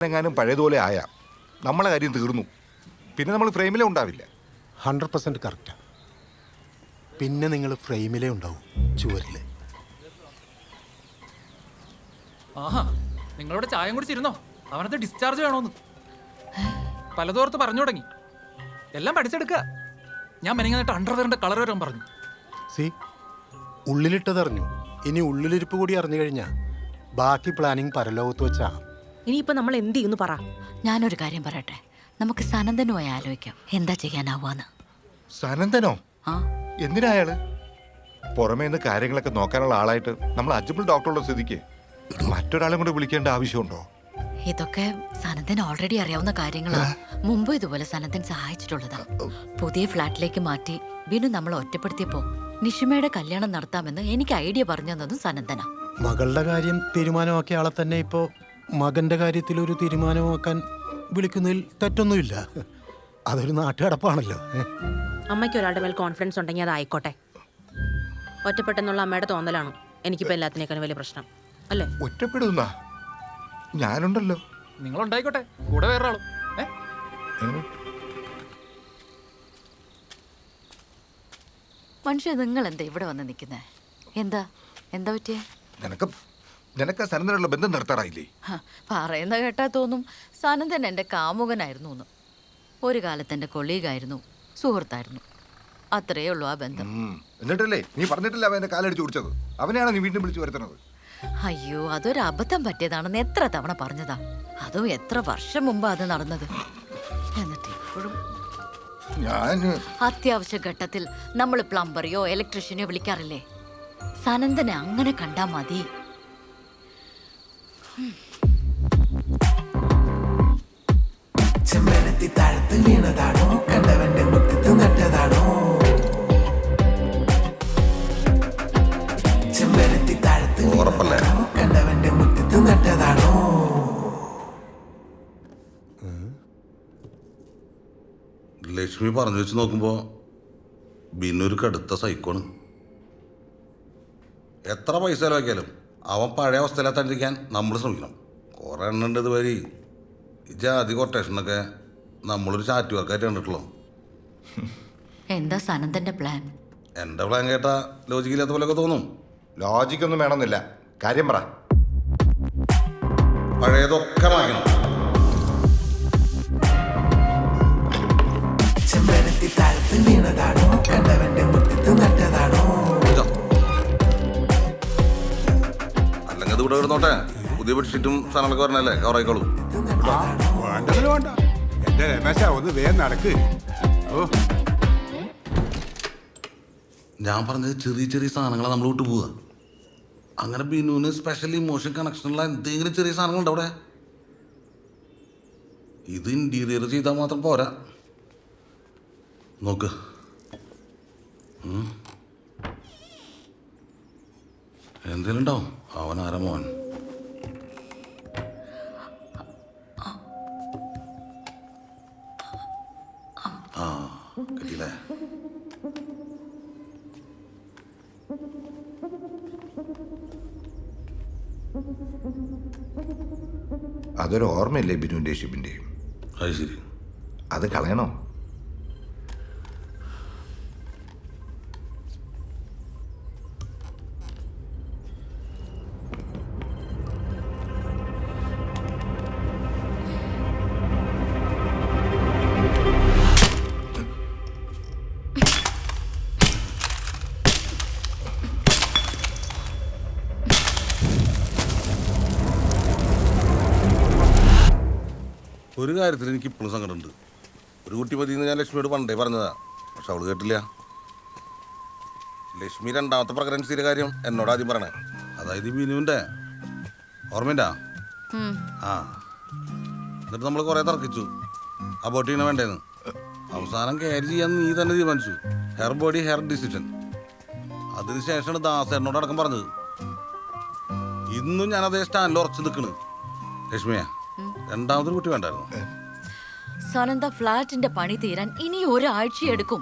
എങ്ങാനും പഴയതുപോലെ ആയാ നമ്മളെ കാര്യം തീർന്നു. പിന്നെ നമ്മൾ ഫ്രെയിമിലേ ഉണ്ടാവില്ല. 100% കറക്റ്റാ. പിന്നെ നിങ്ങൾ ഫ്രെയിമിലേ ഉണ്ടാവും, ചുവരിൽ. ആഹാ, നിങ്ങളോട് ചായം കുടിച്ചിരുന്നോ? അവനത്തെ ഡിസ്ചാർജ് വേണോന്ന് പലതോർത്ത് പറഞ്ഞു തുടങ്ങി. എല്ലാം പഠിച്ചെടുക്കുക. ഞാൻ മെനങ്ങാനായിട്ട് അണ്ടർവെയറിന്റെ കളർ വരാൻ പറഞ്ഞു. സി, ഉള്ളിലിട്ടതറിഞ്ഞു. ഇനി ഉള്ളിലിരിപ്പ് കൂടി അറിഞ്ഞു കഴിഞ്ഞാൽ ബാക്കി പ്ലാനിങ് പരലോകത്ത് വെച്ചാ. ഇനിയിപ്പോ നമ്മൾ എന്ത് ചെയ്യുന്നു പറ. ഞാനൊരു കാര്യം പറയട്ടെ, നമുക്ക് സനന്ദനുമായി ആലോചിക്കാം എന്താ ചെയ്യാനാവാന്ന്. സനന്ദനോ? ആ, എന്തിനാ അയാള്? പുറമേ നിന്ന് കാര്യങ്ങളൊക്കെ നോക്കാനുള്ള ആളായിട്ട് നമ്മൾ അജ്മൽ ഡോക്ടറുള്ള സ്ഥിതിക്ക് മറ്റൊരാളെ കൂടെ വിളിക്കേണ്ട ആവശ്യമുണ്ടോ? ഇതൊക്കെ സനന്ദൻ ഓൾറെഡി അറിയാവുന്ന കാര്യങ്ങളാ. മുമ്പ് ഇതുപോലെ സനന്ദൻ സഹായിച്ചിട്ടുള്ളതാ. പുതിയ ഫ്ലാറ്റിലേക്ക് മാറ്റി ബിനു നമ്മളെ ഒറ്റപ്പെടുത്തിയപ്പോ നിഷിമയുടെ കല്യാണം നടത്താമെന്ന് എനിക്ക് ഐഡിയ പറഞ്ഞു തന്നതും സനന്ദനാ. മകളുടെ കാര്യം തീരുമാനമാക്കിയ ആളെ തന്നെ ഇപ്പോൾ മകന്റെ കാര്യത്തിൽ ഒരു തീരുമാനമാക്കാൻ വിളിക്കുന്നതിൽ തെറ്റൊന്നുമില്ല. അതൊരു നാട്ടുകടപ്പാണല്ലോ. അമ്മയ്ക്ക് ഒരാളുടെ മേൽ കോൺഫിഡൻസ് ഉണ്ടെങ്കിൽ അത് ആയിക്കോട്ടെ. ഒറ്റപ്പെട്ടെന്നുള്ള അമ്മയുടെ തോന്നലാണ് എനിക്കിപ്പോൾ എല്ലാത്തിനേക്കാളും വലിയ പ്രശ്നം അല്ലേ? ഒറ്റപ്പെടുന്ന ഞാനുണ്ടല്ലോ. നിങ്ങളുണ്ടായിക്കോട്ടെ, കൂടെ വേറൊരാളും. മനുഷ്യ, നിങ്ങൾ എന്താ ഇവിടെ വന്ന് നിൽക്കുന്നേ? എന്താ എന്താ പറ്റിയേ? നിനക്ക് സനന്ദനുള്ള ബന്ധം നിർത്താറായില്ലേ? പറയുന്ന കേട്ടാ തോന്നും സനന്ദൻ എൻ്റെ കാമുകനായിരുന്നു എന്ന്. ഒരു കാലത്ത് എൻ്റെ കൊളീഗായിരുന്നു, സുഹൃത്തായിരുന്നു. അത്രയേ ഉള്ളൂ ആ ബന്ധം. എന്നിട്ടല്ലേ നീ പറഞ്ഞിട്ടില്ല അവൻ എന്റെ കാലടിച്ച് കുടിച്ചത്? അവനെയാണ് നീ വീണ്ടും വിളിച്ചു വരുത്തുന്നത്. അയ്യോ, അതൊരു അബദ്ധം പറ്റിയതാണെന്ന് എത്ര തവണ പറഞ്ഞതാ. അതും എത്ര വർഷം മുമ്പ് അത് നടന്നത്. എന്നിട്ട് ഇപ്പോഴും അത്യാവശ്യ ഘട്ടത്തിൽ നമ്മൾ പ്ലംബറിയോ ഇലക്ട്രീഷ്യനെയോ വിളിക്കാറില്ലേ? സനന്ദനെ അങ്ങനെ കണ്ടാ മതി. ചെമ്പരത്തി താഴത്ത് വീണതാണോ, കണ്ടവന്റെ മുറ്റത്ത് നട്ടതാണോ? ചെമ്പരത്തി താഴത്ത് വീണതാണോ, കണ്ടവന്റെ മുറ്റത്ത് നട്ടതാണോ? ലക്ഷ്മി പറഞ്ഞു വെച്ച് നോക്കുമ്പോൾ ബിനു ഒരു കടുത്ത സൈക്കോണ്. എത്ര പൈസ ചിലവാക്കിയാലും അവൻ പഴയ അവസ്ഥയിലെത്താണ്ടിരിക്കാൻ നമ്മൾ ശ്രമിക്കണം. കുറേ എണ്ണുണ്ട് ഇതുവരെ. ഈ ജാതി കൊട്ടേഷനൊക്കെ നമ്മളൊരു ചാറ്റ് വർക്കായിട്ട് കണ്ടിട്ടുള്ളൂ. എന്താ സനന്ദന്റെ പ്ലാൻ? എൻ്റെ പ്ലാൻ കേട്ടാ ലോജിക്കില്ലാത്ത പോലെയൊക്കെ തോന്നും. ലോജിക്കൊന്നും വേണമെന്നില്ല, കാര്യം പറ. പഴയതൊക്കെ മാറ്റണം. ചെമ്പരത്തി താഴത്ത് വീണതാണോ, കണ്ടവന്റെ മുറ്റത്ത് നട്ടതാണോ? അല്ലെങ്കിൽ അത് ഇവിടെ ഇടുന്നോട്ടെ. പുതിയ ബെഡ്ഷീറ്റും സാധനങ്ങളൊക്കെ പറഞ്ഞല്ലേ കവറായിക്കോളൂ. വേണ്ട എന്റെ രമേശ, ഒന്ന് വേഗം നടക്ക്. ഞാൻ പറഞ്ഞത് ചെറിയ ചെറിയ സാധനങ്ങളാണ് നമ്മൾ വിട്ടു പോവുക. അങ്ങനെ ബിനുവിന് സ്പെഷ്യൽ ഇമോഷൻ കണക്ഷനുള്ള എന്തെങ്കിലും ചെറിയ സാധനങ്ങളുണ്ട് അവിടെ. ഇത് ഇൻറ്റീരിയർ ചെയ്താൽ മാത്രം പോരാ. നോക്ക്, എന്തേലും ഉണ്ടാവും. അവനാരാ മോൻ? ആ, കിട്ടിയില്ലേ? അതൊരു ഓർമ്മയല്ലേ ബിനുവിൻ്റെ ഷിബിൻ്റെയും? അത് ശരി. അത് കളയണോ? ഒരു കാര്യത്തിൽ എനിക്ക് ഇപ്പോഴും സങ്കടമുണ്ട്. ഒരു കുട്ടി മതിയെന്ന് ഞാൻ ലക്ഷ്മിയോട് പണ്ടേ പറഞ്ഞതാ, പക്ഷെ അവള് കേട്ടില്ല. ലക്ഷ്മി രണ്ടാമത്തെ പ്രഗ്നൻസിയുടെ കാര്യം എന്നോട് ആദ്യം പറയണേ. അതായത് ബിനുവിൻ്റെ ഓർമ്മയുണ്ടാ? ആ, എന്നിട്ട് നമ്മൾ കുറേ തർക്കിച്ചു അബോട്ട് ചെയ്യണ വേണ്ടേന്ന്. അവസാനം ക്യാരി ചെയ്യാൻ നീ തന്നെ തീരുമാനിച്ചു. Hair body hair decision. അതിനുശേഷമാണ് ദാസ് എന്നോട് അടക്കം പറഞ്ഞത്. ഇന്നും ഞാൻ അതേ സ്റ്റാൻഡിൽ ഉറച്ചു നിൽക്കണ്. ലക്ഷ്മിയാ, രണ്ടാമതൊരു കുട്ടി വേണ്ടായിരുന്നു. സനന്ദ ഫ്ലാറ്റിന്റെ പണി തീരാൻ ഇനി ഒരാഴ്ചയെടുക്കും.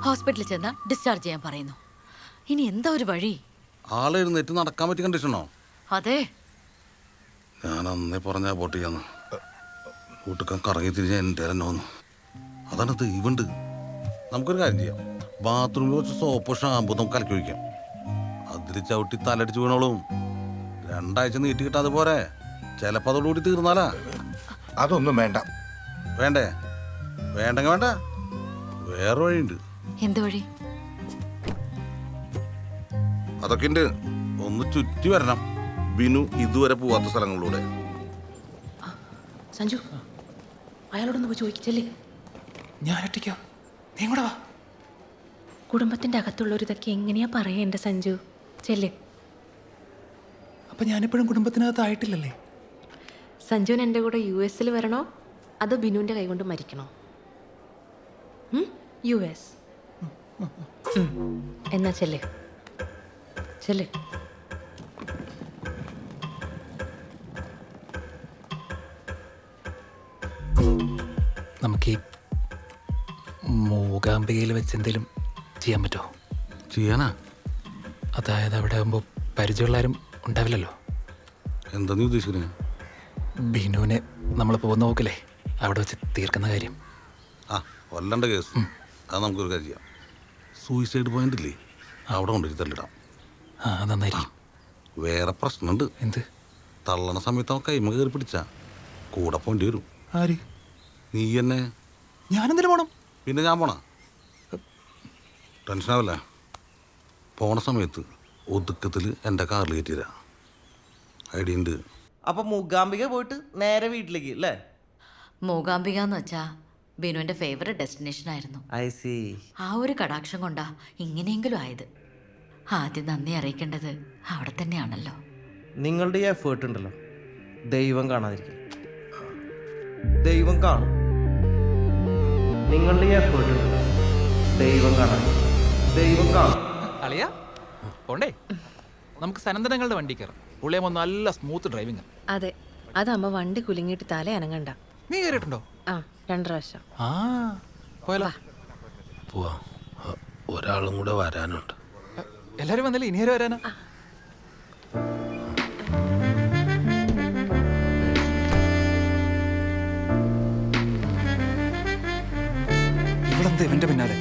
ഹോസ്പിറ്റലിൽ ചെന്ന് ഡിസ്ചാർജ് ചെയ്യാൻ പറയുന്നു. ഇനി എന്താ ഒരു വഴി? ആള് എഴുന്നേറ്റ് നടക്കാൻ പറ്റിയ കണ്ടീഷനോ? അതെ, ഞാൻ അന്നേ പറഞ്ഞ അബോട്ട് ചെയ്യാന്ന്. കൂട്ടുക്കാൻ കറങ്ങി തിരിഞ്ഞ എൻ്റെ തന്നെ വന്നു. അതാണ് ദൈവമുണ്ട്. നമുക്കൊരു കാര്യം ചെയ്യാം, ബാത്റൂമിൽ കുറച്ച് സോപ്പോ ഷാമ്പൂ നമുക്ക് കലക്കി ഒഴിക്കാം. അതിൽ ചവിട്ടി തലടിച്ച് വീണോളും. 2 ആഴ്ച നീട്ടി കിട്ടാതെ പോരെ, ചിലപ്പോൾ അതോടുകൂടി തീർന്നാലാ. അതൊന്നും വേണ്ട. വേണ്ടേ? വേണ്ടെങ്കിൽ വേണ്ട, വേറെ വഴിയുണ്ട്. എന്ത് വഴി? അതൊക്കെ ഉണ്ട്. ഒന്ന് ചുറ്റി വരണം ബിനു ഇതുവരെ പോവാത്ത സ്ഥലങ്ങളിലൂടെ. സഞ്ജു അയാളോടൊന്ന് പോയി ചോദിക്കില്ലേ? ഞാൻ ഒറ്റയ്ക്കോ? നീ കൂടെ വാ. കുടുംബത്തിന്റെ അകത്തുള്ളൊരു ഇതൊക്കെ എങ്ങനെയാ പറയാ എൻ്റെ സഞ്ജു? ചെല്ല്. അപ്പൊ ഞാനിപ്പോഴും കുടുംബത്തിനകത്തായിട്ടില്ലല്ലേ? സഞ്ജുവിന് എൻ്റെ കൂടെ US വരണോ അതോ ബിനുവിൻ്റെ കൈകൊണ്ട് മരിക്കണോ? US. എന്നാ ചെല്ല് ചെല്ല്. നമുക്ക് ഈ മൂകാംബികയിൽ വെച്ച് എന്തെങ്കിലും ചെയ്യാൻ പറ്റുമോ? ചെയ്യാനാ? അതായത് അവിടെ ആകുമ്പോൾ പരിചയമുള്ളവരും ഉണ്ടാവില്ലല്ലോ. എന്താ നീ ഉദ്ദേശിക്കുന്നത്? ബിനുവിനെ നമ്മൾ പോകുന്ന നോക്കില്ലേ, അവിടെ വെച്ച് തീർക്കുന്ന കാര്യം. ആ വല്ലണ്ട കേസ്. അത് നമുക്കൊരു കാര്യം ചെയ്യാം. സൂയിസൈഡ് പോയിന്റ് ഇല്ലേ, അവിടെ കൊണ്ടുപോയി തള്ളിടാം. ആ നന്നായിരിക്കും. വേറെ പ്രശ്നമുണ്ട്. എന്ത്? തള്ളണ സമയത്ത് അവൻ കൈമ കയറി പിടിച്ചാ കൂടെ പോണ്ടി വരും. ആര്? നീ എന്നെ. ഞാനെന്തിനു പോണം? പിന്നെ ഞാൻ പോണ. ടെൻഷനാവല്ലേ? പോണ സമയത്ത് ഒതുക്കത്തിൽ എൻ്റെ കാറിൽ കയറ്റിരാ. ഐഡിയ ഉണ്ട്. അപ്പൊ മൂകാംബിക പോയിട്ട് നേരെ വീട്ടിലേക്ക് അല്ലേ? മൂകാംബിക എന്ന് വെച്ചാ ബിനുവിന്റെ ഫേവറേറ്റ് ഡെസ്റ്റിനേഷൻ ആയിരുന്നു. I C. ആ ഒരു കടാക്ഷം കൊണ്ടാ ഇങ്ങനെയെങ്കിലും ആയത്. ആദ്യം നന്ദി അറിയിക്കേണ്ടത് അവിടെ തന്നെയാണല്ലോ. നിങ്ങളുടെ ഈ എഫേർട്ട് ഉണ്ടല്ലോ, ദൈവം കാണാതിരിക്കും. ദൈവം കാണും. നിങ്ങളുടെ ഈ എഫേർട്ട് ഉണ്ടല്ലോ, ദൈവം കാണാതിരിക്കും. ദൈവം കാണും. അളിയാ പോണ്ടേ? നമുക്ക് സനന്ദനങ്ങളുടെ വണ്ടി കയറാം. പുള്ളിയമ്മ നല്ല സ്മൂത്ത് ഡ്രൈവിംഗ്. അതെ, അതാകുമ്പോൾ വണ്ടി കുലുങ്ങിയിട്ട് തല അനങ്ങണ്ട. നീ കയറിയിട്ടുണ്ടോ? ആ 2 പ്രാവശ്യം. ആ പോയല്ലോ. പോവാ, ഒരാളും കൂടെ വരാനുണ്ട്. എല്ലാരും വന്നില്ലേ? ഇനിയാരും വരാനാ? ഇവളെന്താ ഇവന്റെ പിന്നാലെ?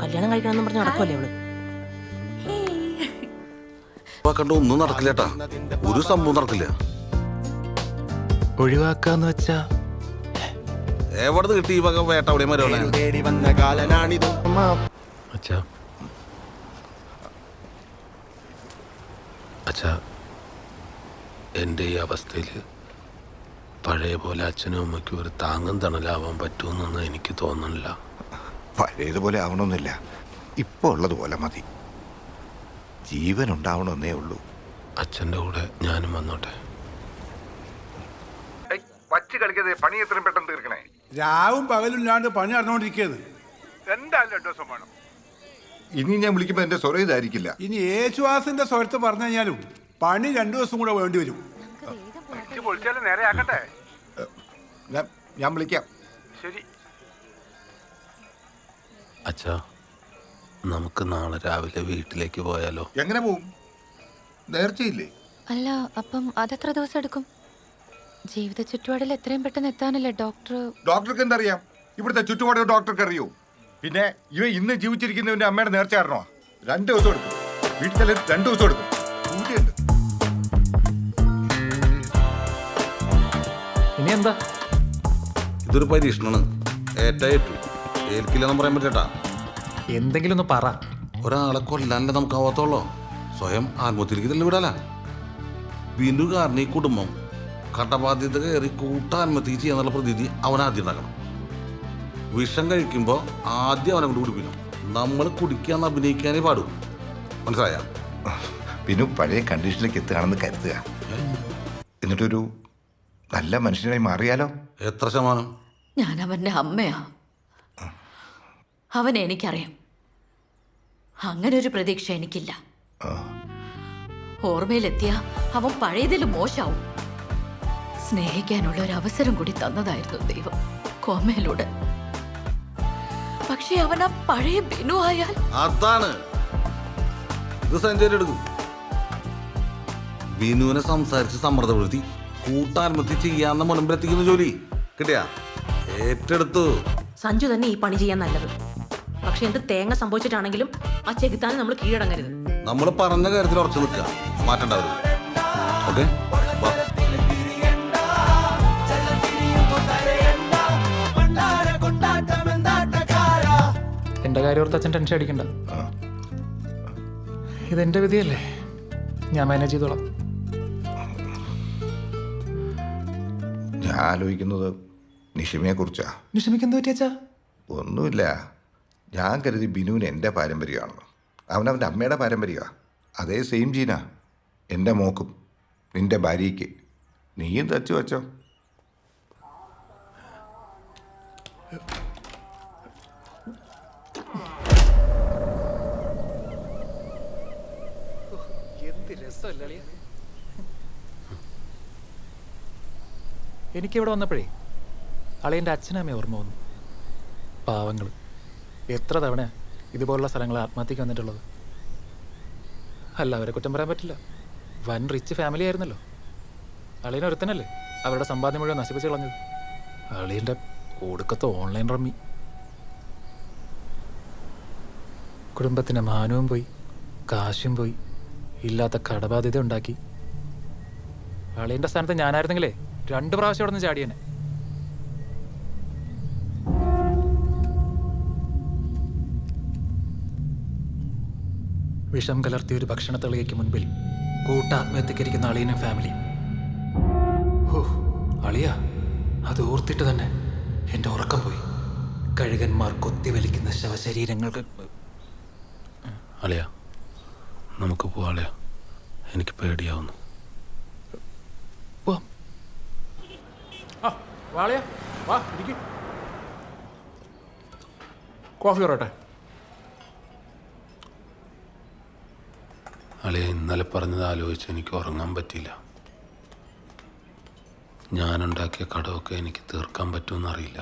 കല്യാണം കഴിക്കണമെന്ന് പറഞ്ഞ് നടക്കുമല്ലേ അവള്? കണ്ട ഒന്നും നടക്കില്ല ഏട്ടാ, ഒരു സംഭവം നടക്കില്ല. ഒഴിവാക്കാന്ന് വെച്ചാ എവിടെ കിട്ടി ഈ വക വേട്ട? അവിടെ അച്ഛാ, അച്ഛാ, എൻ്റെ ഈ അവസ്ഥയിൽ പഴയ പോലെ അച്ഛനും അമ്മയ്ക്കും ഒരു താങ്ങും തണലാവാൻ പറ്റുമെന്നൊന്നും എനിക്ക് തോന്നുന്നില്ല. പഴയതുപോലെ ആവണമെന്നില്ല, ഇപ്പോൾ ഉള്ളതുപോലെ മതി. ജീവൻ ഉണ്ടാവണമെന്നേ ഉള്ളൂ. അച്ഛൻ്റെ കൂടെ ഞാനും വന്നോട്ടെ. വച്ച് കളിക്കാതെ പണി എത്രയും പെട്ടെന്ന് തീർക്കണേ. രാവും പകലില്ലാണ്ട് പണി നടന്നുകൊണ്ടിരിക്കുകയാണ്. എന്തായാലും 2 ദിവസം വേണം. ഇനി ഞാൻ വിളിക്കുമ്പോൾ എന്റെ സ്വരം ഇതായിരിക്കില്ല. ഇനി യേശുദാസിന്റെ സ്വരത്ത് പറഞ്ഞു കഴിഞ്ഞാലും പണി 2 ദിവസം കൂടെ വേണ്ടി വരും. നേരെ ആക്കട്ടെ. ഞാൻ വിളിക്കാം. ശരി. അച്ഛാ, നമുക്ക് നാളെ രാവിലെ വീട്ടിലേക്ക് പോയാലോ? എങ്ങനെ പോവും? നേർച്ചയില്ലേ? അല്ല, അപ്പം അതെത്ര ദിവസം എടുക്കും? ജീവിത ചുറ്റുപാടിൽ എത്രയും പെട്ടെന്ന് എത്താനല്ലേ ഡോക്ടർക്ക് എന്തറിയാം? ഇവിടുത്തെ ചുറ്റുപാട് ഡോക്ടർക്ക് അറിയൂ. പിന്നെ ഇവ ഇന്ന് ജീവിച്ചിരിക്കുന്നവന്റെ അമ്മയുടെ നേർച്ച കാരണോ? 2 ദിവസം എടുക്കും. വീട്ടിൽ 2 ദിവസം എടുക്കും. പൂജയുണ്ട്. ഇനി എന്താ? ഇതൊരു പരീക്ഷണമാണ്. ഏറ്റു ഏൽക്കില്ലെന്ന് പറയാൻ പറ്റേട്ടാ. എന്തെങ്കിലും ഒന്ന് പറ. ഒരാളെ കൊല്ലാനല്ലേ നമുക്ക് ആവാത്തുള്ളൂ. സ്വയം ആത്മഹത്യയിലേക്ക് തന്നെ വിടാല. ബിനു കാരണം ഈ കുടുംബം കടബാധ്യത കയറി കൂട്ടാത്മഹത്യ ചെയ്യാന്നുള്ള പ്രതീതി അവനാദ്യം ഉണ്ടാക്കണം. വിഷം കഴിക്കുമ്പോൾ ആദ്യം അവനെ കൊണ്ട് കുടിപ്പിക്കണം. നമ്മൾ കുടിക്കാന്ന് അഭിനയിക്കാനേ പാടൂ. മനസ്സിലായ? പിന്നെ പഴയ കണ്ടീഷനിലേക്ക് എത്തുകയാണെന്ന് കരുതുക. എന്നിട്ടൊരു നല്ല മനുഷ്യനായി മാറിയാലോ? എത്ര ശതമാനം? ഞാൻ അവൻ്റെ അമ്മയാ. അവൻ എനിക്കറിയാം. അങ്ങനെ ഒരു പ്രതീക്ഷ എനിക്കില്ല. ഓർമ്മയിലെത്തിയ അവൻ പഴയതിലും മോശമാവും. സ്നേഹിക്കാനുള്ള ഒരു അവസരം കൂടി തന്നതായിരുന്നു ദൈവം കോമയിലൂടെ. പക്ഷെ അവൻ ആ പഴയ ബിനു ആയാൽ അതാണ് ഇത് സെഞ്ചുറി എടുക്കും. ബിനുവിനെ സംസാരിച്ച് സമ്മർദ്ദപ്പെടുത്തി കൂട്ടാത്മഹത്യ ചെയ്യാന്ന മുൻപിലെത്തിക്കുന്ന ജോലി കിട്ടിയാ? ഏറ്റെടുത്തു. സഞ്ജു തന്നെ ഈ പണി ചെയ്യാൻ നല്ലത്. പക്ഷെ എന്ത് തേങ്ങ സംഭവിച്ചിട്ടാണെങ്കിലും ആ ചെകുത്താനെ നമ്മൾ കീഴടങ്ങരുത്. നമ്മൾ പറഞ്ഞ കാര്യത്തിൽ ഉറച്ചു നിൽക്കുക, മാറ്റണ്ടാവരുത്. ഓക്കെ? എന്റെ കാര്യം ഓർത്ത് അച്ഛൻ ടെൻഷൻ അടിക്കണ്ട. ഇതെന്റെ വിധിയല്ലേ, ഞാൻ മാനേജ് ചെയ്തോളാം. ഞാൻ ആലോചിക്കുന്നത് നിഷിമയെ കുറിച്ചാ. നിഷമിക്ക് എന്ത് പറ്റിയച്ചാ? ഒന്നുമില്ല, ഞാൻ കരുതി ബിനുവിന് എൻ്റെ പാരമ്പര്യമാണെന്ന്. അവനവൻ്റെ അമ്മയുടെ പാരമ്പര്യമാണ്. അതേ സെയിം ജീനാ എൻ്റെ മോക്കും നിൻ്റെ ഭാര്യയ്ക്ക്. നീയും തച്ചു വച്ചോ. എനിക്കിവിടെ വന്നപ്പോഴേ അളിയൻ്റെ അച്ഛനമ്മയെ ഓർമ്മ വന്നു. പാവങ്ങൾ എത്ര തവണ ഇതുപോലുള്ള സ്ഥലങ്ങൾ ആത്മഹത്യക്ക് വന്നിട്ടുള്ളത്. അല്ല, അവരെ കുറ്റം പറയാൻ പറ്റില്ല. വൻ റിച്ച് ഫാമിലി ആയിരുന്നല്ലോ. അളിയനൊരുത്തനല്ലേ അവരുടെ സമ്പാദ്യം മുഴുവൻ നശിപ്പിച്ച് കളഞ്ഞത്. അളിയൻ്റെ ഒടുക്കത്തെ ഓൺലൈൻ റമ്മി. കുടുംബത്തിൻ്റെ മാനവും പോയി, കാശും പോയി, ഇല്ലാത്ത കടബാധ്യത ഉണ്ടാക്കി. അളിയൻ്റെ സ്ഥാനത്ത് ഞാനായിരുന്നെങ്കിലേ 2 പ്രാവശ്യം അവിടെ നിന്ന് ചാടിയനെ. വിഷം കലർത്തിയ ഒരു ഭക്ഷണത്തളികയ്ക്ക് മുൻപിൽ കൂട്ടാത്മഹത്യക്കരിക്കുന്ന അളിയനും ഫാമിലിയും. ഓ അളിയ, അത് ഓർത്തിട്ട് തന്നെ എൻ്റെ ഉറക്കം പോയി. കഴുകന്മാർ കൊത്തിവലിക്കുന്ന ശവശരീരങ്ങൾക്ക്. അളിയ, നമുക്ക് പോവാളിയ, എനിക്ക് പേടിയാവുന്നു. പോവാം. വാളിയ വാ, ഇരിക്കും. കോഫി പറയട്ടെ? അളിയ, ഇന്നലെ പറഞ്ഞത് ആലോചിച്ച് എനിക്ക് ഉറങ്ങാൻ പറ്റിയില്ല. ഞാനുണ്ടാക്കിയ കടമൊക്കെ എനിക്ക് തീർക്കാൻ പറ്റുമെന്നറിയില്ല.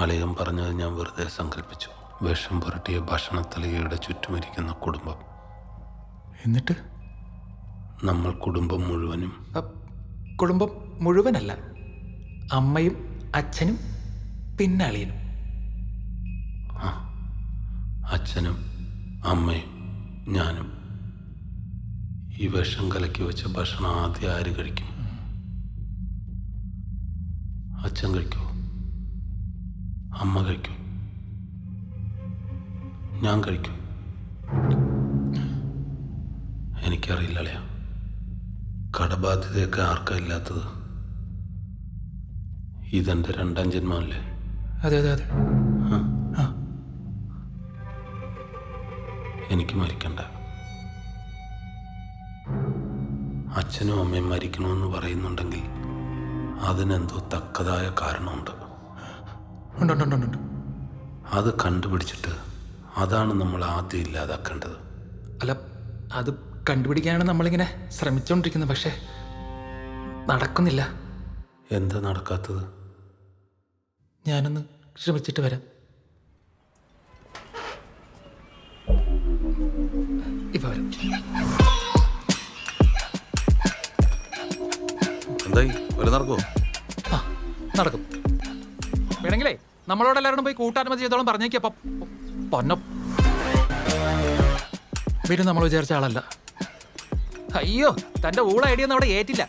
അളിയൻ പറഞ്ഞത് ഞാൻ വെറുതെ സങ്കല്പിച്ചു. വിഷം പുരട്ടിയ ഭക്ഷണത്തലികയുടെ ചുറ്റുമിരിക്കുന്ന കുടുംബം. എന്നിട്ട് നമ്മൾ കുടുംബം മുഴുവനും. കുടുംബം മുഴുവനല്ല, അമ്മയും അച്ഛനും പിന്നെ അളിയനും. അച്ഛനും അമ്മയും ഞാനും. ഈ വിഷം കലക്കി വെച്ച ഭക്ഷണം ആദ്യം ആര് കഴിക്കും? അച്ഛൻ കഴിക്കോ? അമ്മ കഴിക്കും? ഞാൻ കഴിക്കും? എനിക്കറിയില്ല അളിയ. കടബാധ്യതയൊക്കെ ആർക്കാ ഇല്ലാത്തത്? ഇതെൻ്റെ 2ാം ജന്മമല്ലേ? അതെ അതെ അതെ. എനിക്ക് മരിക്കണ്ട. അച്ഛനും അമ്മയും മരിക്കണമെന്ന് പറയുന്നുണ്ടെങ്കിൽ അതിനെന്തോ തക്കതായ കാരണമുണ്ട്. ഉണ്ട്. അത് കണ്ടുപിടിച്ചിട്ട് അതാണ് നമ്മൾ ആദ്യം ഇല്ലാതാക്കേണ്ടത്. അല്ല, അത് കണ്ടുപിടിക്കാനാണ് നമ്മളിങ്ങനെ ശ്രമിച്ചുകൊണ്ടിരിക്കുന്നത്. പക്ഷേ നടക്കുന്നില്ല. എന്താ നടക്കാത്തത്? ഞാനൊന്ന് ശ്രമിച്ചിട്ട് വരാം. ഇപ്പൊ വരാം. എന്തായി വല്ല നടക്കുമോ? ആ, നടക്കും. വേണമെങ്കിലേ നമ്മളോട് എല്ലാവരും പോയി കൂട്ടാത്മഹത്യ ചെയ്തോളം പറഞ്ഞേക്കപ്പ പൊന്നോ. പിന്നെ നമ്മൾ വിചാരിച്ച ആളല്ല. അയ്യോ, തൻ്റെ ഊള ഐഡിയ ഒന്നും അവിടെ ഏറ്റില്ല.